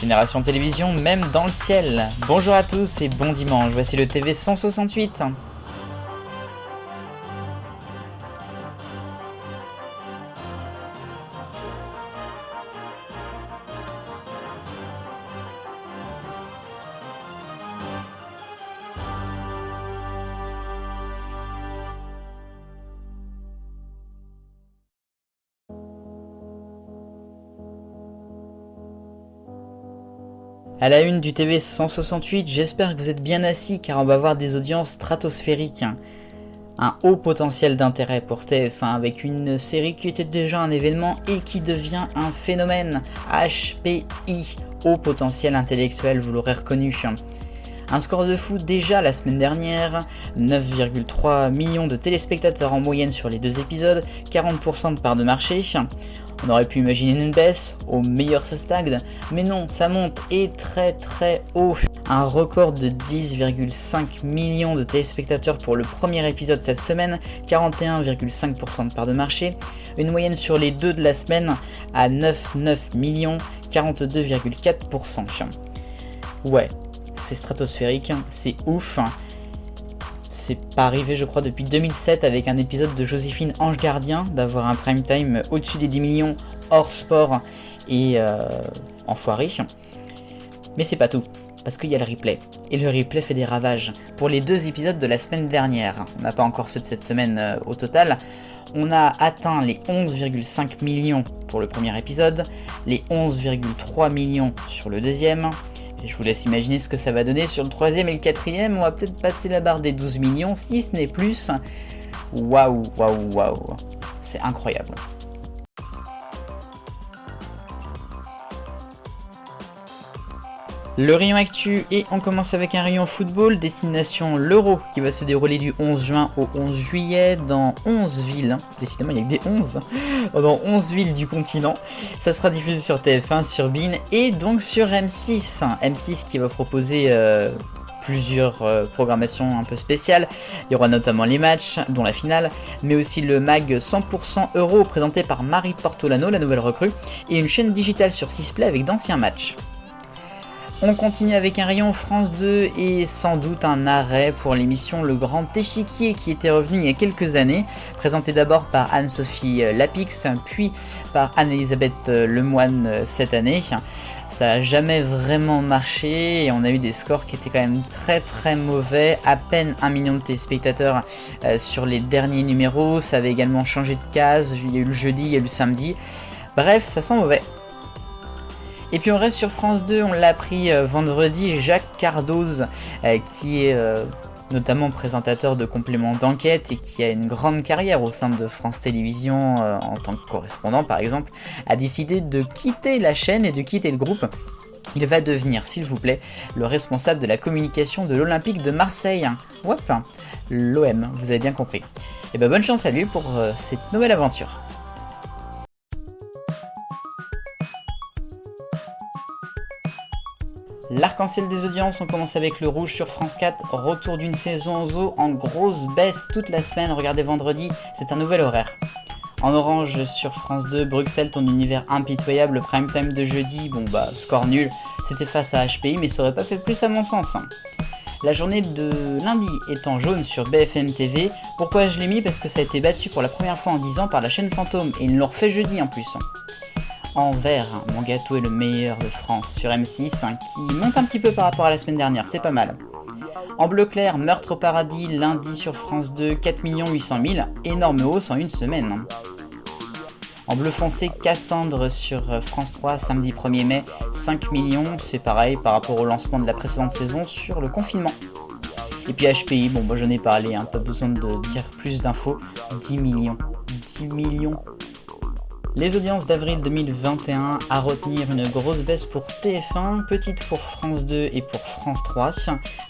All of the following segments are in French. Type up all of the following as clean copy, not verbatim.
Génération Télévision, même dans le ciel. Bonjour à tous et bon dimanche, voici le TV 168. À la une du TV 168, j'espère que vous êtes bien assis car on va voir des audiences stratosphériques. Un haut potentiel d'intérêt pour TF1 avec une série qui était déjà un événement et qui devient un phénomène. HPI, haut potentiel intellectuel, vous l'aurez reconnu. Un score de fou déjà la semaine dernière, 9,3 millions de téléspectateurs en moyenne sur les 2 épisodes, 40% de part de marché. On aurait pu imaginer une baisse, au meilleur ça stagne, mais non, ça monte et très haut. Un record de 10,5 millions de téléspectateurs pour le premier épisode cette semaine, 41,5% de part de marché, une moyenne sur les 2 de la semaine à 9 millions, 42,4%. Ouais, c'est stratosphérique, c'est ouf. C'est pas arrivé je crois depuis 2007 avec un épisode de Joséphine Ange Gardien d'avoir un prime time au-dessus des 10 millions hors sport et enfoiré. Mais c'est pas tout, parce qu'il y a le replay. Et le replay fait des ravages. Pour les 2 épisodes de la semaine dernière, on n'a pas encore ceux de cette semaine au total, on a atteint les 11,5 millions pour le premier épisode, les 11,3 millions sur le deuxième. Et je vous laisse imaginer ce que ça va donner sur le 3e et le 4e. On va peut-être passer la barre des 12 millions, si ce n'est plus. Waouh. C'est incroyable. Le rayon actu, et on commence avec un rayon football, destination l'Euro, qui va se dérouler du 11 juin au 11 juillet dans 11 villes, décidément il y a que des 11, dans 11 villes du continent. Ça sera diffusé sur TF1, sur beIN et donc sur M6. M6 qui va proposer plusieurs programmations un peu spéciales. Il y aura notamment les matchs, dont la finale, mais aussi le mag 100% Euro présenté par Marie Portolano, la nouvelle recrue, et une chaîne digitale sur Sisplay avec d'anciens matchs. On continue avec un rayon France 2 et sans doute un arrêt pour l'émission Le Grand Échiquier qui était revenu il y a quelques années, présenté d'abord par Anne-Sophie Lapix, puis par Anne-Elisabeth Lemoine cette année. Ça n'a jamais vraiment marché et on a eu des scores qui étaient quand même très mauvais, à peine 1 million de téléspectateurs sur les derniers numéros. Ça avait également changé de case, il y a eu le jeudi, il y a eu le samedi, bref ça sent mauvais. Et puis on reste sur France 2, on l'a appris vendredi, Jacques Cardoz, qui est notamment présentateur de compléments d'enquête et qui a une grande carrière au sein de France Télévisions en tant que correspondant par exemple, a décidé de quitter la chaîne et de quitter le groupe. Il va devenir, s'il vous plaît, le responsable de la communication de l'Olympique de Marseille. Hop, l'OM, vous avez bien compris. Et ben bonne chance à lui pour cette nouvelle aventure. L'arc-en-ciel des audiences, on commence avec le rouge sur France 4, retour d'une saison aux eaux en grosse baisse toute la semaine, regardez vendredi, c'est un nouvel horaire. En orange sur France 2, Bruxelles, ton univers impitoyable, le prime time de jeudi, bon bah score nul, c'était face à HPI mais ça aurait pas fait plus à mon sens. La journée de lundi est en jaune sur BFM TV, pourquoi je l'ai mis? Parce que ça a été battu pour la première fois en 10 ans par la chaîne Fantôme et ils l'ont refait jeudi en plus. En vert, Mon gâteau est le meilleur de France sur M6, qui monte un petit peu par rapport à la semaine dernière, c'est pas mal. En bleu clair, Meurtre au paradis, lundi sur France 2, 4 800 000, énorme hausse en une semaine. En bleu foncé, Cassandre sur France 3, samedi 1er mai, 5 millions, c'est pareil par rapport au lancement de la précédente saison sur le confinement. Et puis HPI, bon bah j'en ai parlé, pas besoin de dire plus d'infos, 10 millions. 10 millions. Les audiences d'avril 2021, à retenir une grosse baisse pour TF1, petite pour France 2 et pour France 3.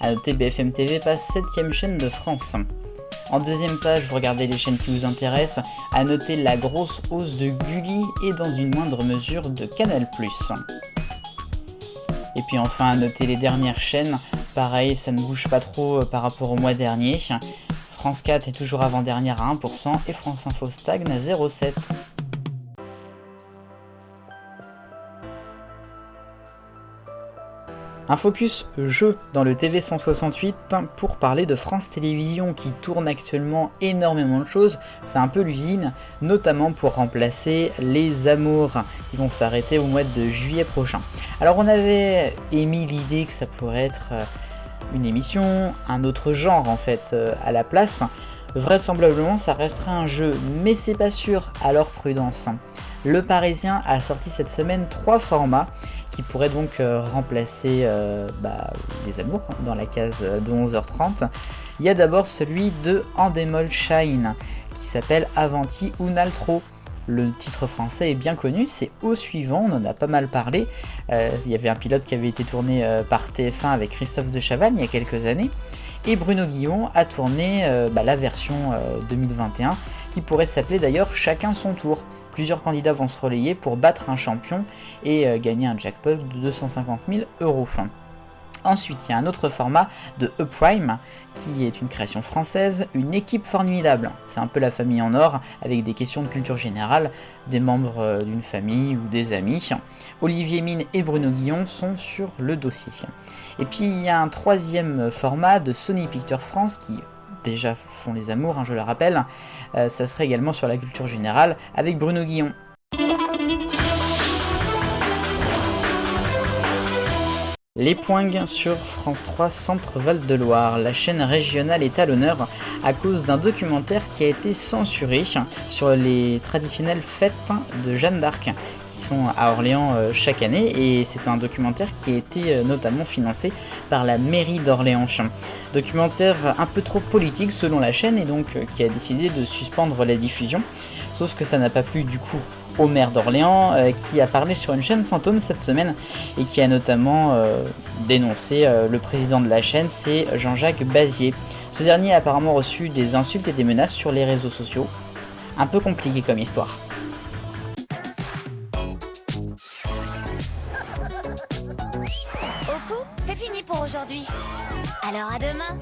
À noter BFM TV passe 7ème chaîne de France. En deuxième page, vous regardez les chaînes qui vous intéressent, à noter la grosse hausse de Gulli et dans une moindre mesure de Canal+. Et puis enfin à noter les dernières chaînes, pareil ça ne bouge pas trop par rapport au mois dernier. France 4 est toujours avant-dernière à 1% et France Info stagne à 0,7%. Un focus jeu dans le TV 168 pour parler de France Télévisions qui tourne actuellement énormément de choses, c'est un peu l'usine, notamment pour remplacer Les Amours qui vont s'arrêter au mois de juillet prochain. Alors on avait émis l'idée que ça pourrait être une émission, un autre genre en fait à la place. Vraisemblablement ça restera un jeu, mais c'est pas sûr, alors prudence. Le Parisien a sorti cette semaine 3 formats qui pourraient donc remplacer Les Amours dans la case de 11h30. Il y a d'abord celui de Endemol Shine qui s'appelle Avanti Un'altro. Le titre français est bien connu, c'est Au suivant, on en a pas mal parlé. Il y avait un pilote qui avait été tourné par TF1 avec Christophe de Chavannes il y a quelques années. Et Bruno Guillon a tourné la version 2021 qui pourrait s'appeler d'ailleurs Chacun son tour. Plusieurs candidats vont se relayer pour battre un champion et gagner un jackpot de 250 000 €. Ensuite, il y a un autre format de E-Prime qui est une création française, une équipe formidable. C'est un peu la famille en or avec des questions de culture générale, des membres d'une famille ou des amis. Olivier Mine et Bruno Guillon sont sur le dossier. Et puis il y a un troisième format de Sony Pictures France qui déjà font Les Amours, je le rappelle. Ça serait également sur la culture générale avec Bruno Guillon. Les Poingues sur France 3 Centre Val-de-Loire. La chaîne régionale est à l'honneur à cause d'un documentaire qui a été censuré sur les traditionnelles fêtes de Jeanne d'Arc qui sont à Orléans chaque année, et c'est un documentaire qui a été notamment financé par la mairie d'Orléans. Documentaire un peu trop politique selon la chaîne et donc qui a décidé de suspendre la diffusion. Sauf que ça n'a pas plu du coup au maire d'Orléans qui a parlé sur une chaîne fantôme cette semaine et qui a notamment dénoncé le président de la chaîne, c'est Jean-Jacques Bazier. Ce dernier a apparemment reçu des insultes et des menaces sur les réseaux sociaux. Un peu compliqué comme histoire. Au coup, c'est fini pour aujourd'hui. Alors à demain.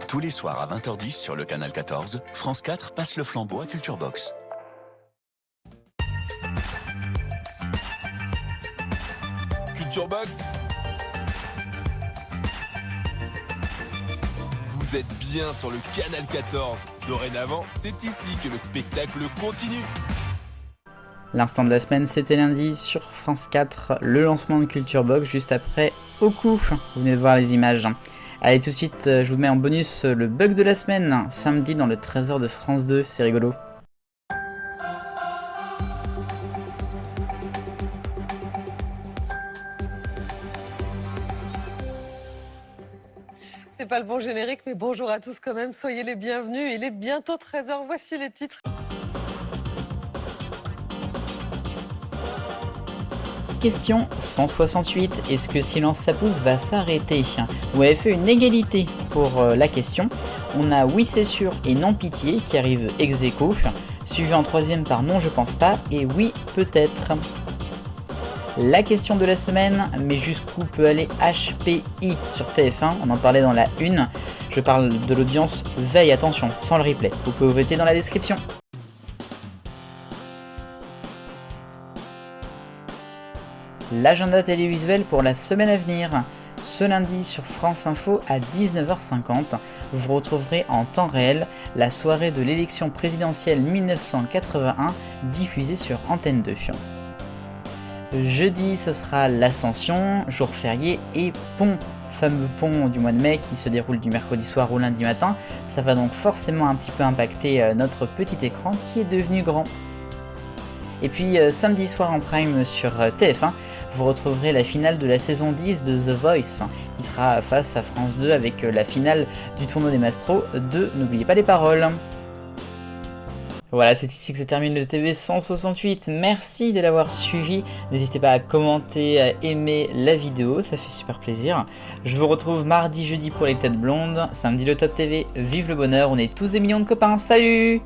Tous les soirs à 20h10 sur le canal 14, France 4 passe le flambeau à Culture Box. Culture Box. Vous êtes bien sur le canal 14. Dorénavant, c'est ici que le spectacle continue. L'instant de la semaine, c'était lundi sur France 4, le lancement de Culture Box juste après Au coup. Vous venez de voir les images. Allez, tout de suite, je vous mets en bonus le bug de la semaine, samedi dans le Trésor de France 2, c'est rigolo. C'est pas le bon générique, mais bonjour à tous quand même, soyez les bienvenus. Il est bientôt 13h, voici les titres. Question 168, est-ce que Silence ça pousse va s'arrêter? Vous avez fait une égalité pour la question. On a Oui c'est sûr et Non pitié qui arrivent ex aequo, suivi en troisième par Non je pense pas et Oui peut-être. La question de la semaine, mais jusqu'où peut aller HPI sur TF1? On en parlait dans la 1. Je parle de l'audience veille, attention, sans le replay. Vous pouvez voter dans la description. L'agenda télévisuel pour la semaine à venir. Ce lundi sur France Info à 19h50, vous retrouverez en temps réel la soirée de l'élection présidentielle 1981 diffusée sur Antenne 2. Jeudi, ce sera l'Ascension, jour férié et pont, fameux pont du mois de mai qui se déroule du mercredi soir au lundi matin. Ça va donc forcément un petit peu impacter notre petit écran qui est devenu grand. Et puis samedi soir en prime sur TF1, vous retrouverez la finale de la saison 10 de The Voice, qui sera face à France 2 avec la finale du tournoi des Mastros de N'oubliez pas les paroles. Voilà, c'est ici que se termine le TV 168. Merci de l'avoir suivi. N'hésitez pas à commenter, à aimer la vidéo, ça fait super plaisir. Je vous retrouve mardi, jeudi pour les têtes blondes. Samedi le Top TV. Vive le bonheur, on est tous des millions de copains. Salut!